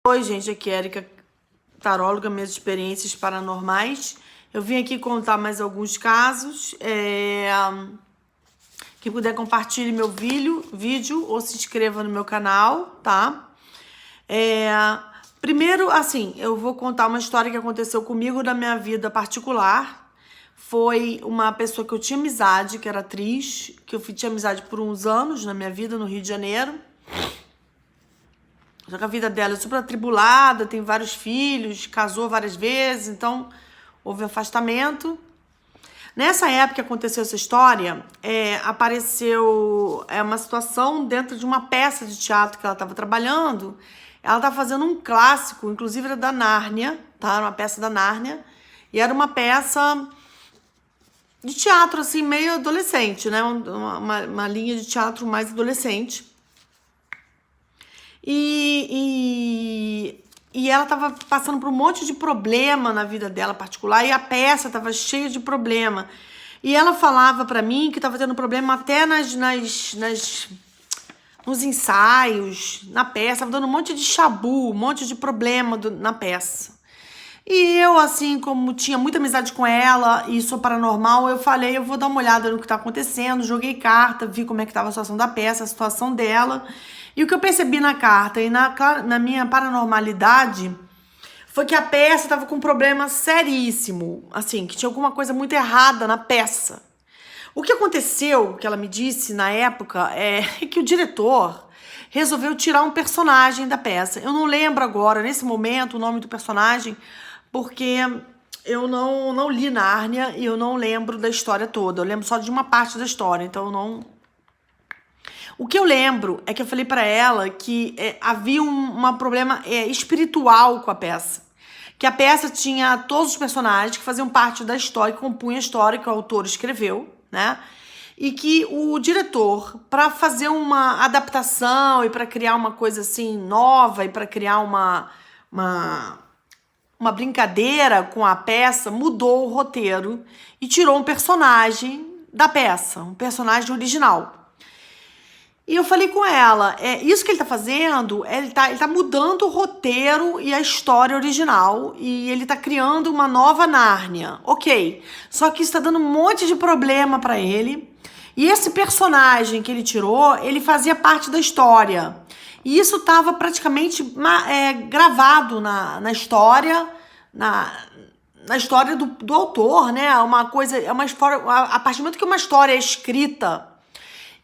Oi, gente, aqui é Erika, taróloga, minhas experiências paranormais. Eu vim aqui contar mais alguns casos. Quem puder, compartilhe meu vídeo ou se inscreva no meu canal, tá? Primeiro, assim, eu vou contar uma história que aconteceu comigo na minha vida particular. Foi uma pessoa que eu tinha amizade, que era atriz, que eu tinha amizade por uns anos na minha vida, no Rio de Janeiro. Só que a vida dela é super atribulada, tem vários filhos, casou várias vezes, então houve afastamento. Nessa época que aconteceu essa história, apareceu uma situação dentro de uma peça de teatro que ela estava trabalhando. Ela estava fazendo um clássico, inclusive era da Nárnia, tá? Uma peça da Nárnia. E era uma peça de teatro, assim, meio adolescente, né? Uma linha de teatro mais adolescente. E ela tava passando por um monte de problema na vida dela particular e a peça tava cheia de problema. E ela falava pra mim que tava tendo problema até nos ensaios, na peça, tava dando um monte de chabu, um monte de problema na peça. E eu, assim, como tinha muita amizade com ela e sou paranormal, eu falei, eu vou dar uma olhada no que tá acontecendo, joguei carta, vi como é que tava a situação da peça, a situação dela. E o que eu percebi na carta e na minha paranormalidade foi que a peça tava com um problema seríssimo, assim, que tinha alguma coisa muito errada na peça. O que aconteceu, que ela me disse na época, é que o diretor resolveu tirar um personagem da peça. Eu não lembro agora, nesse momento, o nome do personagem, porque eu não li Nárnia e eu não lembro da história toda. Eu lembro só de uma parte da história, então eu não... O que eu lembro é que eu falei pra ela que havia um problema espiritual com a peça. Que a peça tinha todos os personagens que faziam parte da história, que compunham a história que o autor escreveu, né? E que o diretor, para fazer uma adaptação e para criar uma coisa assim nova e para criar uma brincadeira com a peça, mudou o roteiro e tirou um personagem da peça, um personagem original. E eu falei com ela, isso que ele tá fazendo, ele tá mudando o roteiro e a história original, e ele tá criando uma nova Nárnia. Ok, só que isso tá dando um monte de problema pra ele, e esse personagem que ele tirou, ele fazia parte da história. E isso tava praticamente gravado na história, na história do autor, né? Uma coisa, uma história, a partir do momento que uma história é escrita,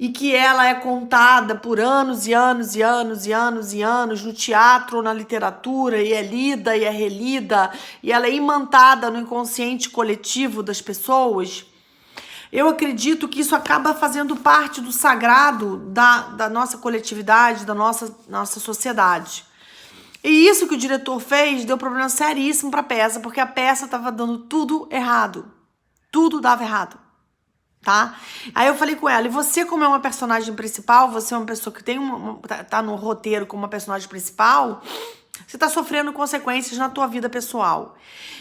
e que ela é contada por anos e anos e anos e anos e anos no teatro ou na literatura, e é lida e é relida, e ela é imantada no inconsciente coletivo das pessoas, eu acredito que isso acaba fazendo parte do sagrado da nossa coletividade, da nossa sociedade. E isso que o diretor fez deu problema seríssimo para a peça, porque a peça estava dando tudo errado. Tudo dava errado. Tá? Aí eu falei com ela, e você, como é uma personagem principal, você é uma pessoa que tem tá no roteiro como uma personagem principal, você tá sofrendo consequências na tua vida pessoal.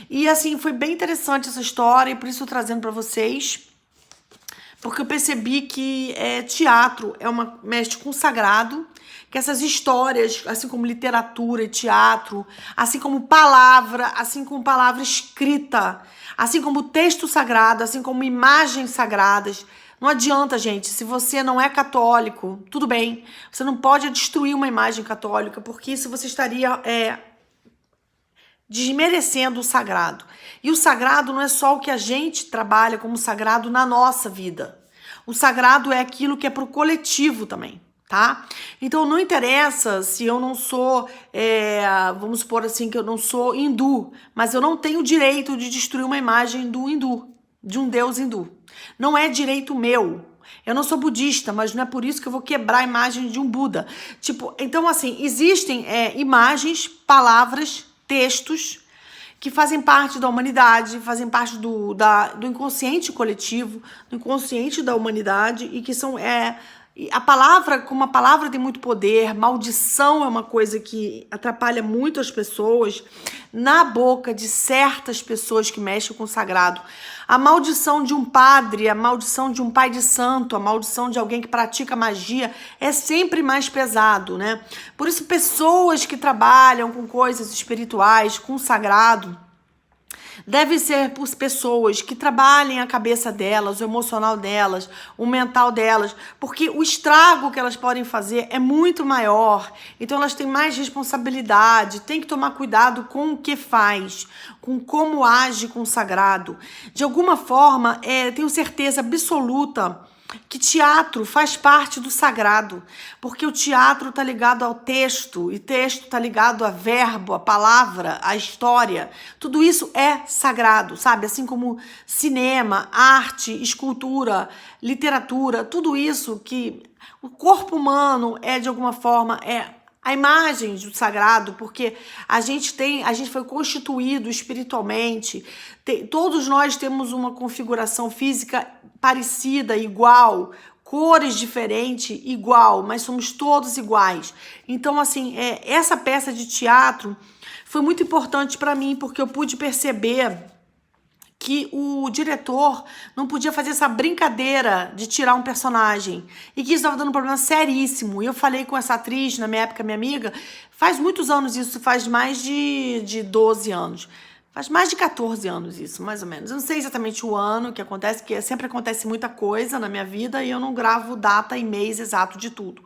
E assim, foi bem interessante essa história, e por isso eu tô trazendo pra vocês, porque eu percebi que teatro mexe com o sagrado, que essas histórias, assim como literatura e teatro, assim como palavra escrita, assim como texto sagrado, assim como imagens sagradas, não adianta, gente, se você não é católico, tudo bem, você não pode destruir uma imagem católica, porque isso você estaria desmerecendo o sagrado. E o sagrado não é só o que a gente trabalha como sagrado na nossa vida. O sagrado é aquilo que é pro coletivo também, tá? Então não interessa se eu não sou, vamos supor assim, que eu não sou hindu, mas eu não tenho direito de destruir uma imagem do hindu, de um deus hindu. Não é direito meu. Eu não sou budista, mas não é por isso que eu vou quebrar a imagem de um Buda. Tipo, então assim, existem imagens, palavras, textos que fazem parte da humanidade, fazem parte do inconsciente coletivo, do inconsciente da humanidade e que são E a palavra, como a palavra tem muito poder, maldição é uma coisa que atrapalha muito as pessoas, na boca de certas pessoas que mexem com o sagrado. A maldição de um padre, a maldição de um pai de santo, a maldição de alguém que pratica magia é sempre mais pesado, né? Por isso, pessoas que trabalham com coisas espirituais, com o sagrado, deve ser por pessoas que trabalhem a cabeça delas, o emocional delas, o mental delas, porque o estrago que elas podem fazer é muito maior. Então elas têm mais responsabilidade, tem que tomar cuidado com o que faz, com como age com o sagrado. De alguma forma, tenho certeza absoluta que teatro faz parte do sagrado, porque o teatro tá ligado ao texto, e texto tá ligado a verbo, a palavra, a história. Tudo isso é sagrado, sabe? Assim como cinema, arte, escultura, literatura, tudo isso que o corpo humano de alguma forma, a imagem do sagrado, porque a gente foi constituído espiritualmente, todos nós temos uma configuração física parecida, igual, cores diferentes, igual, mas somos todos iguais. Então, assim, essa peça de teatro foi muito importante para mim, porque eu pude perceber que o diretor não podia fazer essa brincadeira de tirar um personagem e que isso estava dando um problema seríssimo. E eu falei com essa atriz, na minha época, minha amiga, faz muitos anos isso, faz mais de 12 anos. Faz mais de 14 anos isso, mais ou menos. Eu não sei exatamente o ano que acontece, porque sempre acontece muita coisa na minha vida e eu não gravo data e mês exato de tudo.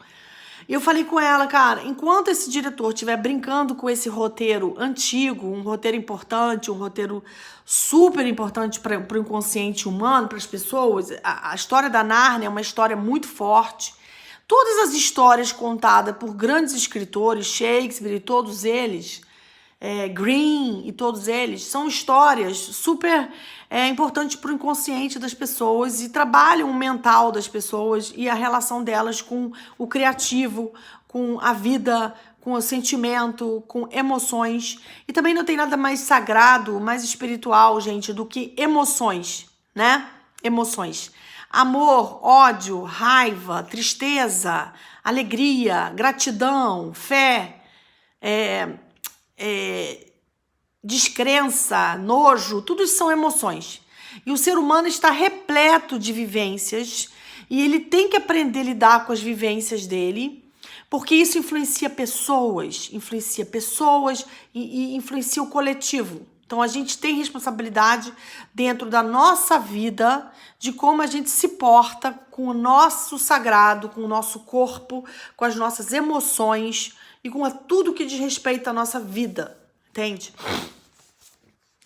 E eu falei com ela, cara, enquanto esse diretor estiver brincando com esse roteiro antigo, um roteiro importante, um roteiro super importante para o inconsciente humano, para as pessoas, a história da Nárnia é uma história muito forte. Todas as histórias contadas por grandes escritores, Shakespeare e todos eles, Green e todos eles, são histórias super importantes para o inconsciente das pessoas e trabalham o mental das pessoas e a relação delas com o criativo, com a vida, com o sentimento, com emoções. E também não tem nada mais sagrado, mais espiritual, gente, do que emoções, né? Emoções. Amor, ódio, raiva, tristeza, alegria, gratidão, fé, descrença, nojo, tudo isso são emoções. E o ser humano está repleto de vivências e ele tem que aprender a lidar com as vivências dele, porque isso influencia pessoas e influencia o coletivo. Então a gente tem responsabilidade dentro da nossa vida de como a gente se porta com o nosso sagrado, com o nosso corpo, com as nossas emoções e com tudo que diz respeito à nossa vida, entende?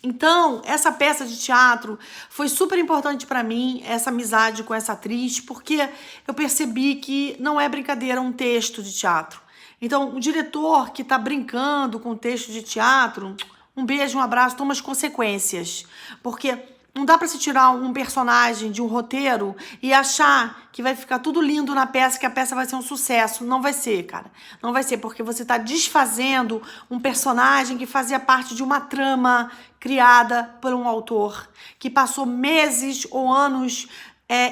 Então, essa peça de teatro foi super importante para mim, essa amizade com essa atriz, porque eu percebi que não é brincadeira um texto de teatro. Então, o diretor que está brincando com o texto de teatro, um beijo, um abraço, toma as consequências, porque não dá para se tirar um personagem de um roteiro e achar que vai ficar tudo lindo na peça, que a peça vai ser um sucesso. Não vai ser, cara. Não vai ser, porque você está desfazendo um personagem que fazia parte de uma trama criada por um autor, que passou meses ou anos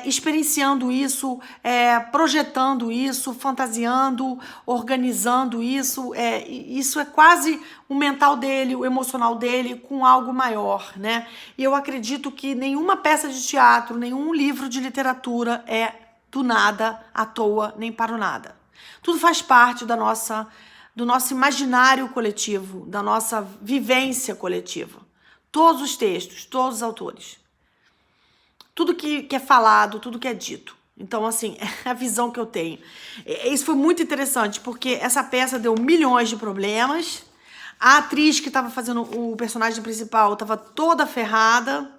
experienciando isso, projetando isso, fantasiando, organizando isso. Isso é quase o mental dele, o emocional dele, com algo maior, né? E eu acredito que nenhuma peça de teatro, nenhum livro de literatura é do nada, à toa, nem para o nada. Tudo faz parte do nosso imaginário coletivo, da nossa vivência coletiva. Todos os textos, todos os autores. Tudo que é falado, tudo que é dito. Então, assim, é a visão que eu tenho. Isso foi muito interessante, porque essa peça deu milhões de problemas. A atriz que estava fazendo o personagem principal estava toda ferrada,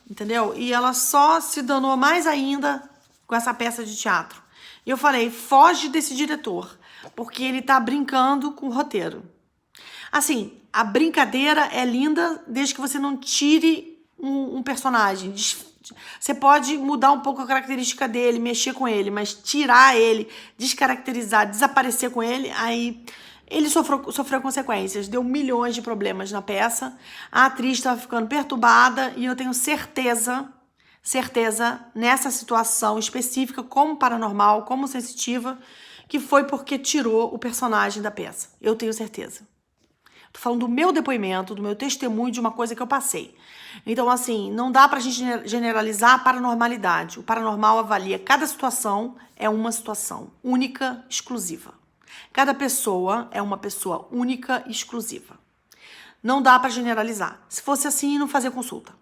entendeu? E ela só se danou mais ainda com essa peça de teatro. E eu falei, foge desse diretor, porque ele tá brincando com o roteiro. Assim, a brincadeira é linda desde que você não tire um personagem. Você pode mudar um pouco a característica dele, mexer com ele, mas tirar ele, descaracterizar, desaparecer com ele, aí ele sofreu consequências. Deu milhões de problemas na peça. A atriz estava ficando perturbada e eu tenho certeza certeza nessa situação específica, como paranormal, como sensitiva, que foi porque tirou o personagem da peça. Eu tenho certeza. Tô falando do meu depoimento, do meu testemunho, de uma coisa que eu passei. Então, assim, não dá pra gente generalizar a paranormalidade. O paranormal avalia cada situação, é uma situação única, exclusiva. Cada pessoa é uma pessoa única e exclusiva. Não dá pra generalizar. Se fosse assim, não fazia consulta,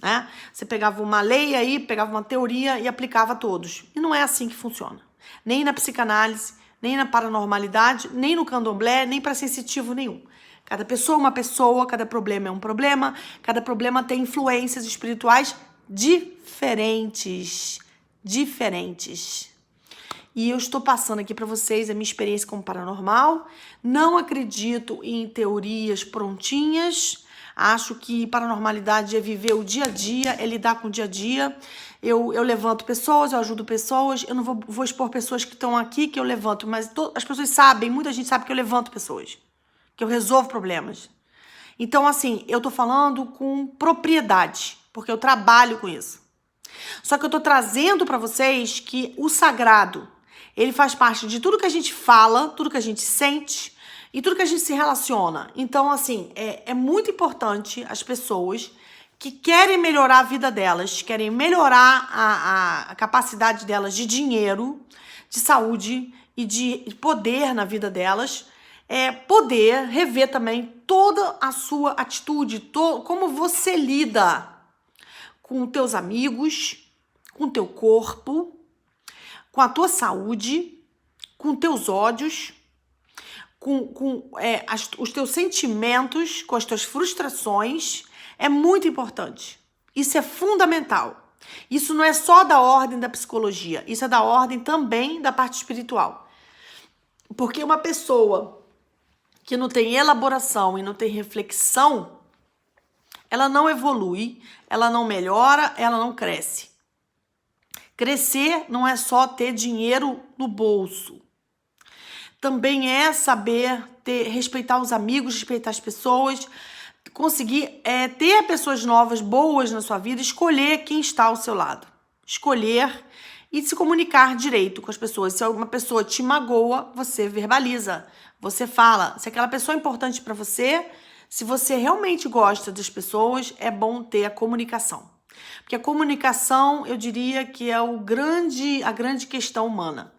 né? Você pegava uma lei aí, pegava uma teoria e aplicava a todos. E não é assim que funciona. Nem na psicanálise, nem na paranormalidade, nem no candomblé, nem para sensitivo nenhum. Cada pessoa é uma pessoa, cada problema é um problema, cada problema tem influências espirituais diferentes. E eu estou passando aqui para vocês a minha experiência como paranormal. Não acredito em teorias prontinhas. Acho que paranormalidade é viver o dia a dia, é lidar com o dia a dia. Eu levanto pessoas, eu ajudo pessoas. Eu não vou expor pessoas que estão aqui que eu levanto, mas as pessoas sabem, muita gente sabe que eu levanto pessoas, que eu resolvo problemas. Então, assim, eu tô falando com propriedade, porque eu trabalho com isso. Só que eu tô trazendo para vocês que o sagrado, ele faz parte de tudo que a gente fala, tudo que a gente sente e tudo que a gente se relaciona. Então, assim, é muito importante as pessoas que querem melhorar a vida delas, querem melhorar a capacidade delas de dinheiro, de saúde e de poder na vida delas, poder rever também toda a sua atitude, como você lida com os teus amigos, com o teu corpo, com a tua saúde, com teus ódios, com os teus sentimentos, com as tuas frustrações. É muito importante. Isso é fundamental. Isso não é só da ordem da psicologia, isso é da ordem também da parte espiritual. Porque uma pessoa que não tem elaboração e não tem reflexão, ela não evolui, ela não melhora, ela não cresce. Crescer não é só ter dinheiro no bolso. Também é saber respeitar os amigos, respeitar as pessoas, conseguir ter pessoas novas, boas na sua vida, escolher quem está ao seu lado. Escolher e se comunicar direito com as pessoas. Se alguma pessoa te magoa, você verbaliza, você fala. Se aquela pessoa é importante para você, se você realmente gosta das pessoas, é bom ter a comunicação. Porque a comunicação, eu diria que é a grande questão humana.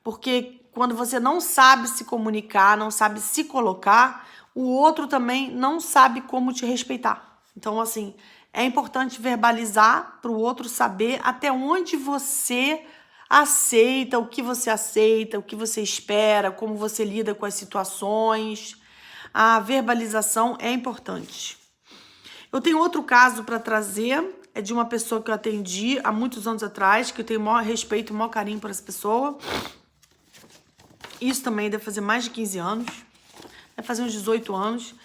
Porque quando você não sabe se comunicar, não sabe se colocar, o outro também não sabe como te respeitar. Então, assim, é importante verbalizar para o outro saber até onde você aceita, o que você espera, como você lida com as situações. A verbalização é importante. Eu tenho outro caso para trazer, é de uma pessoa que eu atendi há muitos anos atrás, que eu tenho o maior respeito, o maior carinho por essa pessoa. Isso também deve fazer mais de 15 anos, deve fazer uns 18 anos,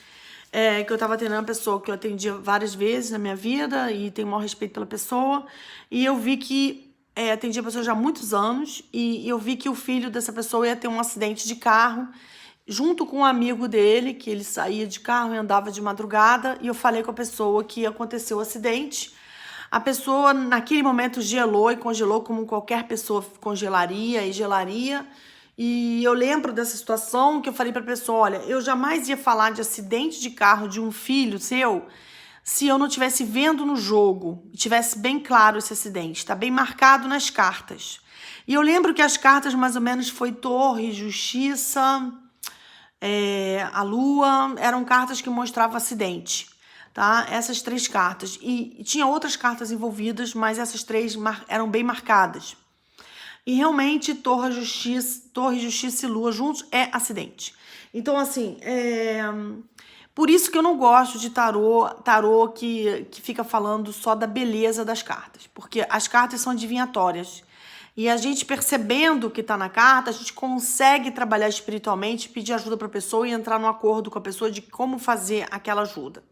que eu estava atendendo uma pessoa que eu atendia várias vezes na minha vida e tenho o maior respeito pela pessoa. E eu vi que atendia a pessoa já há muitos anos e eu vi que o filho dessa pessoa ia ter um acidente de carro junto com um amigo dele, que ele saía de carro e andava de madrugada, e eu falei com a pessoa que aconteceu o acidente. A pessoa, naquele momento, gelou e congelou como qualquer pessoa congelaria e gelaria. E eu lembro dessa situação que eu falei pra pessoa, olha, eu jamais ia falar de acidente de carro de um filho seu se eu não estivesse vendo no jogo, tivesse bem claro esse acidente, está bem marcado nas cartas. E eu lembro que as cartas mais ou menos foi Torre, Justiça, a Lua, eram cartas que mostravam acidente, tá? Essas 3 cartas. E tinha outras cartas envolvidas, mas essas 3 eram bem marcadas. E realmente Torre, Justiça e Lua juntos é acidente. Então, assim, por isso que eu não gosto de tarô que fica falando só da beleza das cartas. Porque as cartas são adivinhatórias. E a gente percebendo o que está na carta, a gente consegue trabalhar espiritualmente, pedir ajuda para a pessoa e entrar num acordo com a pessoa de como fazer aquela ajuda.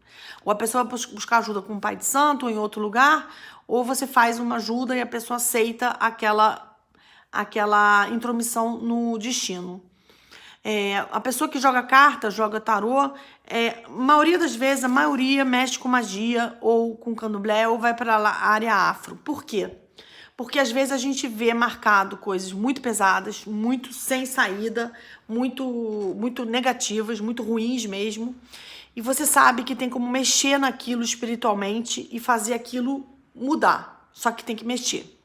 Ou a pessoa vai buscar ajuda com um pai de santo ou em outro lugar, ou você faz uma ajuda e a pessoa aceita aquela intromissão no destino. A pessoa que joga carta, joga tarô, maioria das vezes, a maioria mexe com magia ou com candomblé ou vai para a área afro. Por quê? Porque às vezes a gente vê marcado coisas muito pesadas, muito sem saída, muito negativas, muito ruins mesmo. E você sabe que tem como mexer naquilo espiritualmente e fazer aquilo mudar. Só que tem que mexer.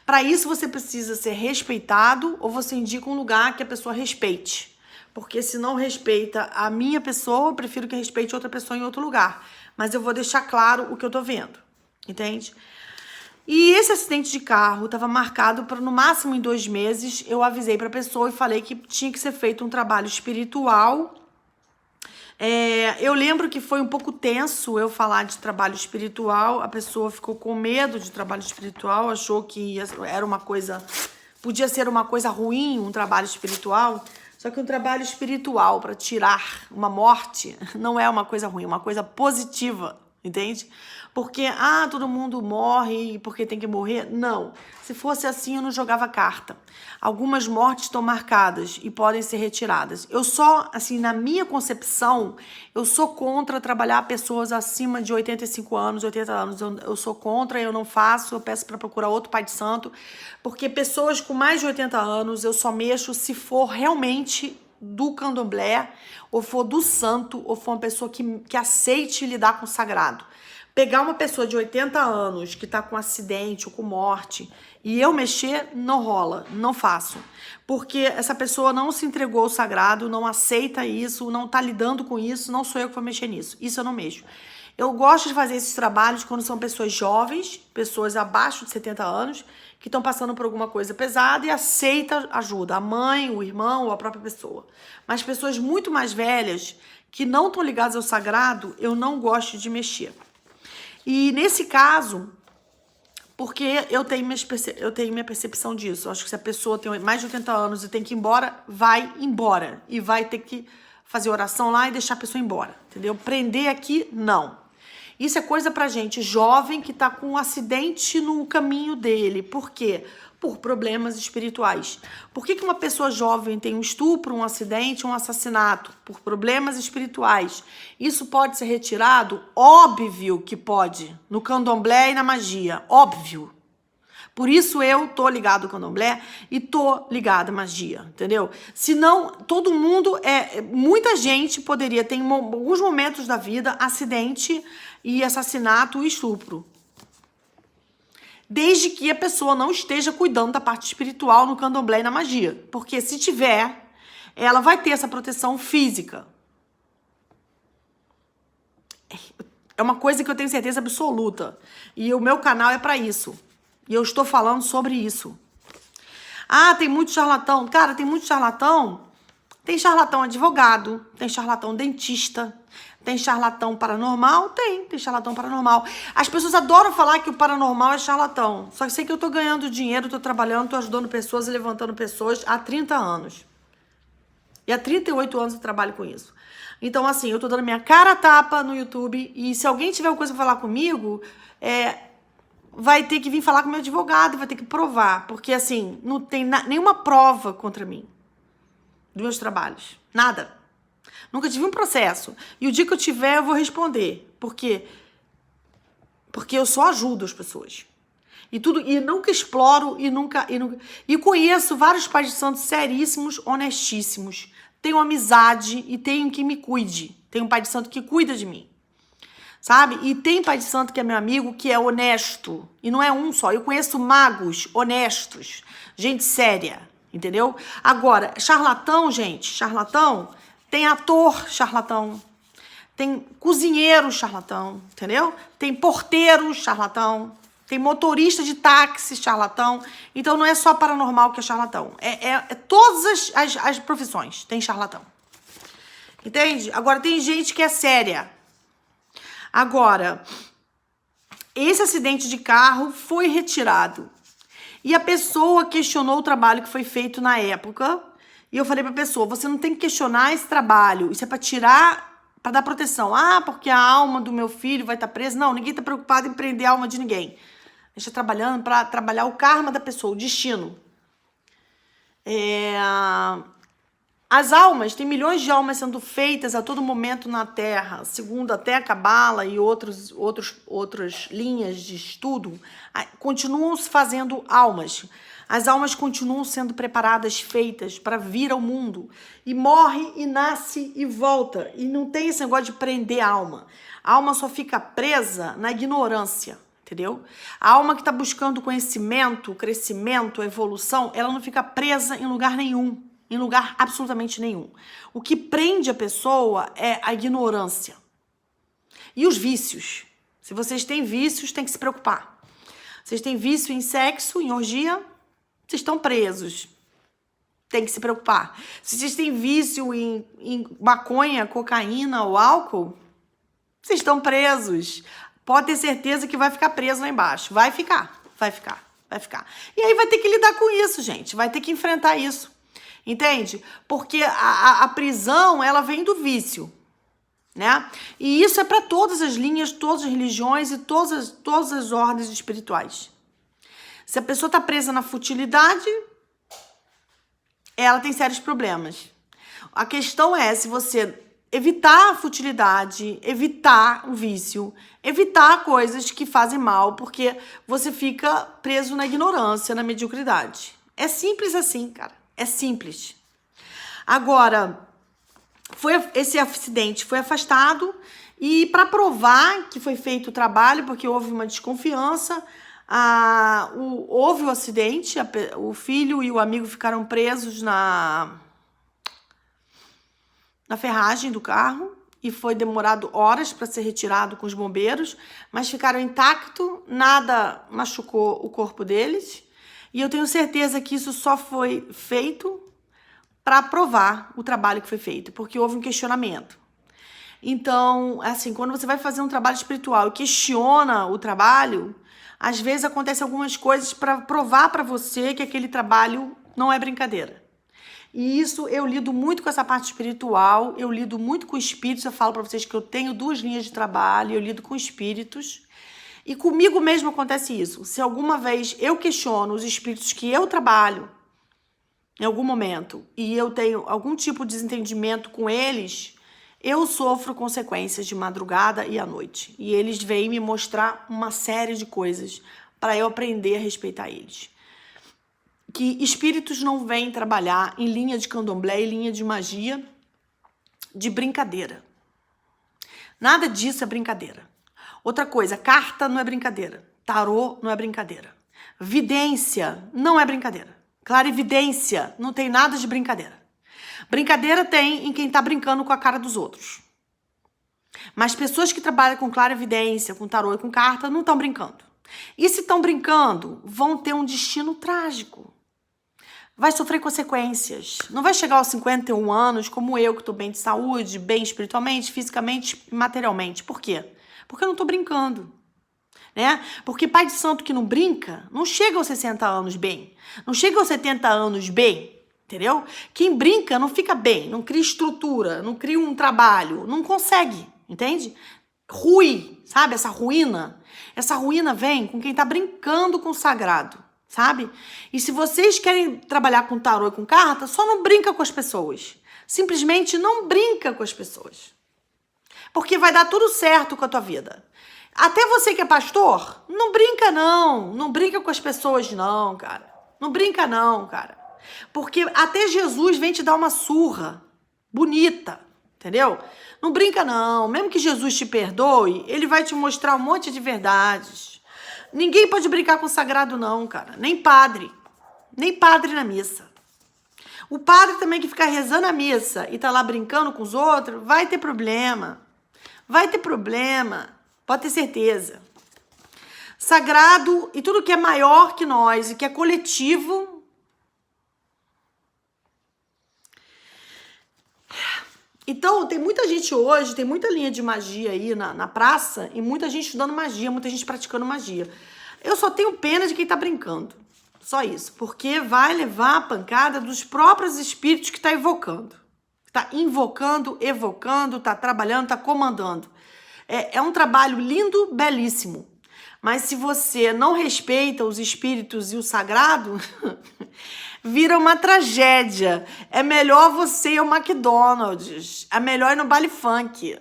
Para isso você precisa ser respeitado ou você indica um lugar que a pessoa respeite. Porque se não respeita a minha pessoa, eu prefiro que respeite outra pessoa em outro lugar. Mas eu vou deixar claro o que eu tô vendo. Entende? E esse acidente de carro estava marcado para no máximo em 2 meses. Eu avisei para a pessoa e falei que tinha que ser feito um trabalho espiritual. Eu lembro que foi um pouco tenso eu falar de trabalho espiritual. A pessoa ficou com medo de trabalho espiritual, achou que era uma coisa, podia ser uma coisa ruim, um trabalho espiritual. Só que um trabalho espiritual para tirar uma morte não é uma coisa ruim, é uma coisa positiva, entende? Porque, todo mundo morre porque tem que morrer. Não. Se fosse assim, eu não jogava carta. Algumas mortes estão marcadas e podem ser retiradas. Eu só, assim, na minha concepção, eu sou contra trabalhar pessoas acima de 85 anos, 80 anos. Eu sou contra, eu não faço, eu peço para procurar outro pai de santo. Porque pessoas com mais de 80 anos, eu só mexo se for realmente do candomblé, ou for do santo, ou for uma pessoa que aceite lidar com o sagrado. Pegar uma pessoa de 80 anos que tá com acidente ou com morte e eu mexer, não rola, não faço. Porque essa pessoa não se entregou ao sagrado, não aceita isso, não tá lidando com isso, não sou eu que vou mexer nisso. Isso eu não mexo. Eu gosto de fazer esses trabalhos quando são pessoas jovens, pessoas abaixo de 70 anos, que estão passando por alguma coisa pesada e aceita ajuda, a mãe, o irmão ou a própria pessoa. Mas pessoas muito mais velhas, que não estão ligadas ao sagrado, eu não gosto de mexer. E nesse caso, porque eu tenho minha percepção disso. Eu acho que se a pessoa tem mais de 80 anos e tem que ir embora, vai embora. E vai ter que fazer oração lá e deixar a pessoa embora, entendeu? Prender aqui, não. Isso é coisa pra gente jovem que tá com um acidente no caminho dele. Por quê? Por problemas espirituais. Por que uma pessoa jovem tem um estupro, um acidente, um assassinato? Por problemas espirituais. Isso pode ser retirado? Óbvio que pode. No candomblé e na magia. Óbvio. Por isso eu tô ligado ao candomblé e tô ligado à magia, entendeu? Senão, todo mundo, muita gente poderia ter em alguns momentos da vida acidente e assassinato e estupro. Desde que a pessoa não esteja cuidando da parte espiritual no candomblé e na magia. Porque se tiver, ela vai ter essa proteção física. É uma coisa que eu tenho certeza absoluta. E o meu canal é pra isso. E eu estou falando sobre isso. Tem muito charlatão. Cara, tem muito charlatão. Tem charlatão advogado, tem charlatão dentista, tem charlatão paranormal? Tem charlatão paranormal. As pessoas adoram falar que o paranormal é charlatão. Só que sei que eu tô ganhando dinheiro, tô trabalhando, tô ajudando pessoas e levantando pessoas há 30 anos. E há 38 anos eu trabalho com isso. Então, assim, eu tô dando minha cara a tapa no YouTube e se alguém tiver alguma coisa pra falar comigo, vai ter que vir falar com meu advogado, vai ter que provar. Porque, assim, não tem nenhuma prova contra mim dos meus trabalhos. Nada. Nunca tive um processo. E o dia que eu tiver, eu vou responder. Por quê? Porque eu só ajudo as pessoas. E nunca exploro e conheço vários pais de santos seríssimos, honestíssimos. Tenho amizade e tenho que me cuide. Tenho um pai de santo que cuida de mim. Sabe? E tem pai de santo que é meu amigo, que é honesto. E não é um só. Eu conheço magos honestos. Gente séria. Entendeu? Agora, charlatão, gente, charlatão, tem ator charlatão, tem cozinheiro charlatão, entendeu? Tem porteiro charlatão, tem motorista de táxi charlatão. Então, não é só paranormal que é charlatão. Todas as profissões tem charlatão. Entende? Agora, tem gente que é séria. Agora, esse acidente de carro foi retirado. E a pessoa questionou o trabalho que foi feito na época. E eu falei pra pessoa, você não tem que questionar esse trabalho. Isso é pra tirar, pra dar proteção. Porque a alma do meu filho vai estar presa. Não, ninguém tá preocupado em prender a alma de ninguém. A gente tá trabalhando pra trabalhar o karma da pessoa, o destino. As almas, tem milhões de almas sendo feitas a todo momento na Terra, segundo até a Cabala e outras linhas de estudo, continuam se fazendo almas. As almas continuam sendo preparadas, feitas para vir ao mundo. E morre, e nasce, e volta. E não tem esse negócio de prender a alma. A alma só fica presa na ignorância, entendeu? A alma que está buscando conhecimento, crescimento, evolução, ela não fica presa em lugar nenhum. Em lugar absolutamente nenhum. O que prende a pessoa é a ignorância. E os vícios. Se vocês têm vícios, tem que se preocupar. Vocês têm vício em sexo, em orgia, vocês estão presos. Tem que se preocupar. Se vocês têm vício em maconha, cocaína ou álcool, vocês estão presos. Pode ter certeza que vai ficar preso lá embaixo. Vai ficar. E aí vai ter que lidar com isso, gente. Vai ter que enfrentar isso. Entende? Porque a prisão, ela vem do vício, né? E isso é para todas as linhas, todas as religiões e todas as ordens espirituais. Se a pessoa está presa na futilidade, ela tem sérios problemas. A questão é se você evitar a futilidade, evitar o vício, evitar coisas que fazem mal, porque você fica preso na ignorância, na mediocridade. É simples assim, cara. É simples. Agora, esse acidente foi afastado e para provar que foi feito o trabalho, porque houve uma desconfiança, houve o acidente, o filho e o amigo ficaram presos na ferragem do carro e foi demorado horas para ser retirado com os bombeiros, mas ficaram intactos, nada machucou o corpo deles. E eu tenho certeza que isso só foi feito para provar o trabalho que foi feito, porque houve um questionamento. Então, assim, quando você vai fazer um trabalho espiritual e questiona o trabalho, às vezes acontecem algumas coisas para provar para você que aquele trabalho não é brincadeira. E isso eu lido muito com essa parte espiritual, eu lido muito com espíritos, eu falo para vocês que eu tenho 2 linhas de trabalho, eu lido com espíritos. E comigo mesmo acontece isso. Se alguma vez eu questiono os espíritos que eu trabalho, em algum momento, e eu tenho algum tipo de desentendimento com eles, eu sofro consequências de madrugada e à noite. E eles vêm me mostrar uma série de coisas para eu aprender a respeitar eles. Que espíritos não vêm trabalhar em linha de candomblé e linha de magia de brincadeira. Nada disso é brincadeira. Outra coisa, carta não é brincadeira. Tarô não é brincadeira. Vidência não é brincadeira. Clarividência não tem nada de brincadeira. Brincadeira tem em quem está brincando com a cara dos outros. Mas pessoas que trabalham com clarividência, com tarô e com carta não estão brincando. E se estão brincando, vão ter um destino trágico. Vai sofrer consequências. Não vai chegar aos 51 anos como eu, que estou bem de saúde, bem espiritualmente, fisicamente e materialmente. Por quê? Porque eu não tô brincando, né? Porque pai de santo que não brinca, não chega aos 60 anos bem. Não chega aos 70 anos bem, entendeu? Quem brinca não fica bem, não cria estrutura, não cria um trabalho, não consegue, entende? Rui, sabe? Essa ruína vem com quem tá brincando com o sagrado, sabe? E se vocês querem trabalhar com tarô e com carta, só não brinca com as pessoas. Simplesmente não brinca com as pessoas. Porque vai dar tudo certo com a tua vida. Até você que é pastor, não brinca não. Não brinca com as pessoas não, cara. Não brinca não, cara. Porque até Jesus vem te dar uma surra bonita, entendeu? Não brinca não. Mesmo que Jesus te perdoe, ele vai te mostrar um monte de verdades. Ninguém pode brincar com o sagrado não, cara. Nem padre. Nem padre na missa. O padre também que fica rezando a missa e tá lá brincando com os outros, vai ter problema. Vai ter problema, pode ter certeza. Sagrado e tudo que é maior que nós e que é coletivo. Então, tem muita gente hoje, tem muita linha de magia aí na praça e muita gente estudando magia, muita gente praticando magia. Eu só tenho pena de quem tá brincando. Só isso. Porque vai levar a pancada dos próprios espíritos que tá evocando. Tá invocando, evocando, tá trabalhando, tá comandando. É um trabalho lindo, belíssimo. Mas se você não respeita os espíritos e o sagrado, vira uma tragédia. É melhor você ir ao McDonald's. É melhor ir no baile funk.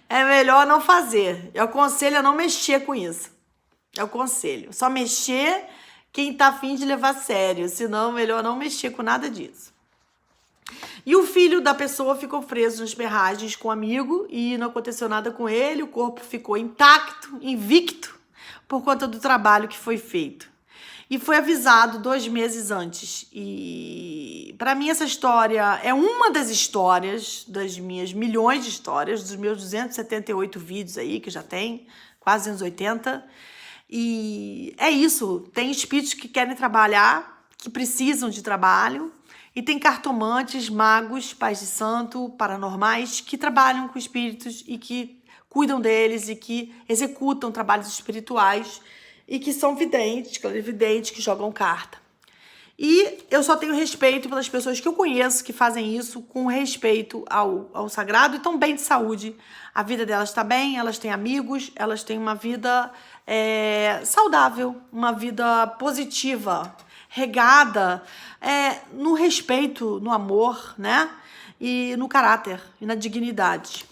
É melhor não fazer. Eu aconselho a não mexer com isso. Eu aconselho. Só mexer quem tá afim de levar a sério. Senão, melhor não mexer com nada disso. E o filho da pessoa ficou preso nas ferragens com um amigo e não aconteceu nada com ele. O corpo ficou intacto, invicto, por conta do trabalho que foi feito. E foi avisado 2 meses antes. E para mim essa história é uma das histórias, das minhas milhões de histórias, dos meus 278 vídeos aí, que já tem, quase 280. E é isso, tem espíritos que querem trabalhar, que precisam de trabalho, e tem cartomantes, magos, pais de santo, paranormais, que trabalham com espíritos e que cuidam deles e que executam trabalhos espirituais e que são videntes, clarividentes, que jogam carta. E eu só tenho respeito pelas pessoas que eu conheço que fazem isso com respeito ao sagrado e estão bem de saúde. A vida delas está bem, elas têm amigos, elas têm uma vida saudável, uma vida positiva, regada no respeito, no amor, né? E no caráter, e na dignidade.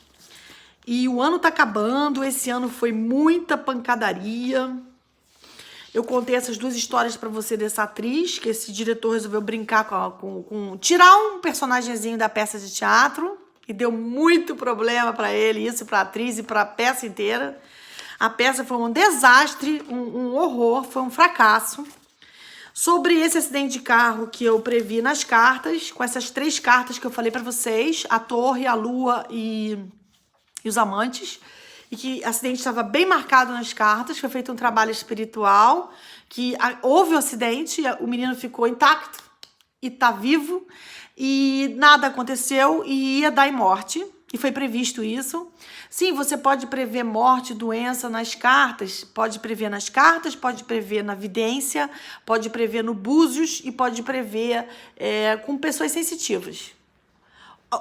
E o ano tá acabando, esse ano foi muita pancadaria. Eu contei essas 2 histórias pra você dessa atriz, que esse diretor resolveu brincar com tirar um personagemzinho da peça de teatro, e deu muito problema pra ele, isso pra atriz e pra peça inteira. A peça foi um desastre, um horror, foi um fracasso. Sobre esse acidente de carro que eu previ nas cartas, com essas 3 cartas que eu falei pra vocês, a torre, a lua e os amantes, e que o acidente estava bem marcado nas cartas, foi feito um trabalho espiritual, que houve um acidente, o menino ficou intacto e tá vivo, e nada aconteceu e ia dar em morte, e foi previsto isso. Sim, você pode prever morte, doença nas cartas, pode prever nas cartas, pode prever na vidência, pode prever no búzios e pode prever com pessoas sensitivas.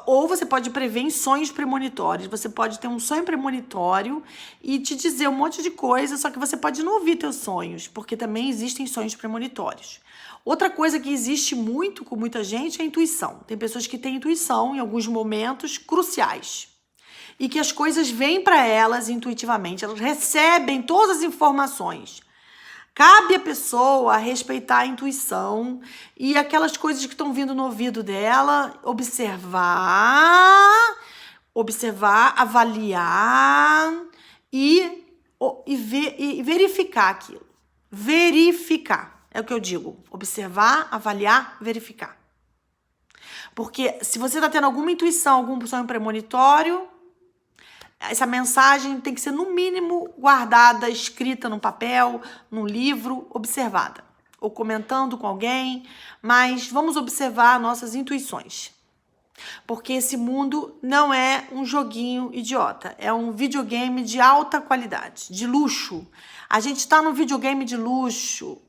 Ou você pode prever em sonhos premonitórios. Você pode ter um sonho premonitório e te dizer um monte de coisa, só que você pode não ouvir teus sonhos, porque também existem sonhos premonitórios. Outra coisa que existe muito com muita gente é a intuição. Tem pessoas que têm intuição em alguns momentos cruciais e que as coisas vêm para elas intuitivamente. Elas recebem todas as informações. Cabe à pessoa respeitar a intuição e aquelas coisas que estão vindo no ouvido dela, observar, avaliar e verificar aquilo. Verificar, é o que eu digo. Observar, avaliar, verificar. Porque se você está tendo alguma intuição, algum sonho premonitório, essa mensagem tem que ser, no mínimo, guardada, escrita num papel, num livro, observada. Ou comentando com alguém, mas vamos observar nossas intuições. Porque esse mundo não é um joguinho idiota, é um videogame de alta qualidade, de luxo. A gente está num videogame de luxo,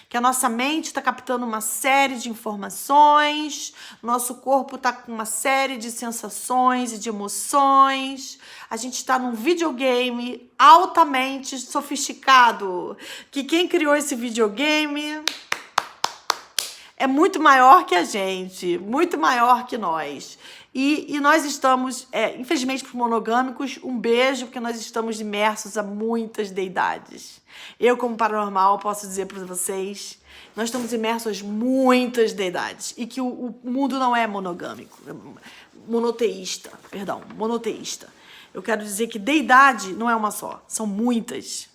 que a nossa mente está captando uma série de informações, nosso corpo está com uma série de sensações e de emoções. A gente está num videogame altamente sofisticado, que quem criou esse videogame é muito maior que a gente, muito maior que nós. E nós estamos, infelizmente para os monogâmicos, um beijo, porque nós estamos imersos a muitas deidades. Eu, como paranormal, posso dizer para vocês, nós estamos imersos a muitas deidades. E que o mundo não é monogâmico, monoteísta. Eu quero dizer que deidade não é uma só, são muitas.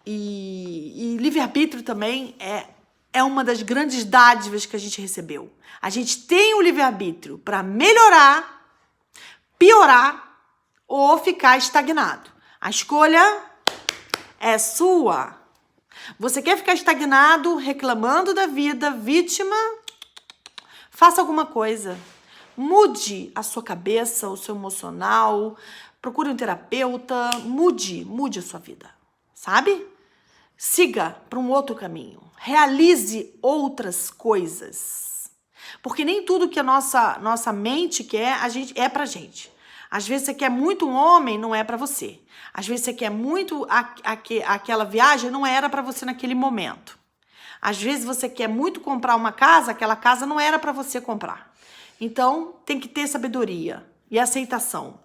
E livre-arbítrio também é uma das grandes dádivas que a gente recebeu. A gente tem o livre-arbítrio para melhorar, piorar ou ficar estagnado. A escolha é sua. Você quer ficar estagnado, reclamando da vida, vítima? Faça alguma coisa. Mude a sua cabeça, o seu emocional, procure um terapeuta, mude a sua vida, sabe? Siga para um outro caminho. Realize outras coisas. Porque nem tudo que a nossa mente quer, é pra gente. Às vezes você quer muito um homem, não é pra você. Às vezes você quer muito aquela viagem, não era pra você naquele momento. Às vezes você quer muito comprar uma casa, aquela casa não era para você comprar. Então, tem que ter sabedoria e aceitação.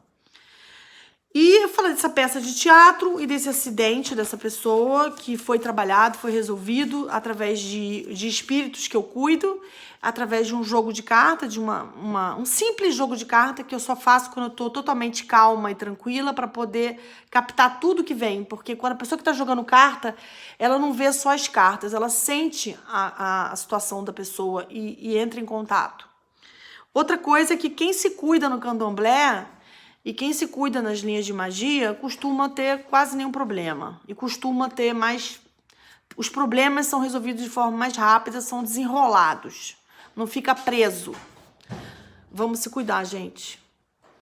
E eu falei dessa peça de teatro e desse acidente dessa pessoa que foi trabalhado, foi resolvido através de espíritos que eu cuido, através de um jogo de carta, de um simples jogo de carta que eu só faço quando eu tô totalmente calma e tranquila para poder captar tudo que vem. Porque quando a pessoa que tá jogando carta, ela não vê só as cartas, ela sente a situação da pessoa e entra em contato. Outra coisa é que quem se cuida no candomblé e quem se cuida nas linhas de magia costuma ter quase nenhum problema. E costuma ter mais... Os problemas são resolvidos de forma mais rápida, são desenrolados. Não fica preso. Vamos se cuidar, gente.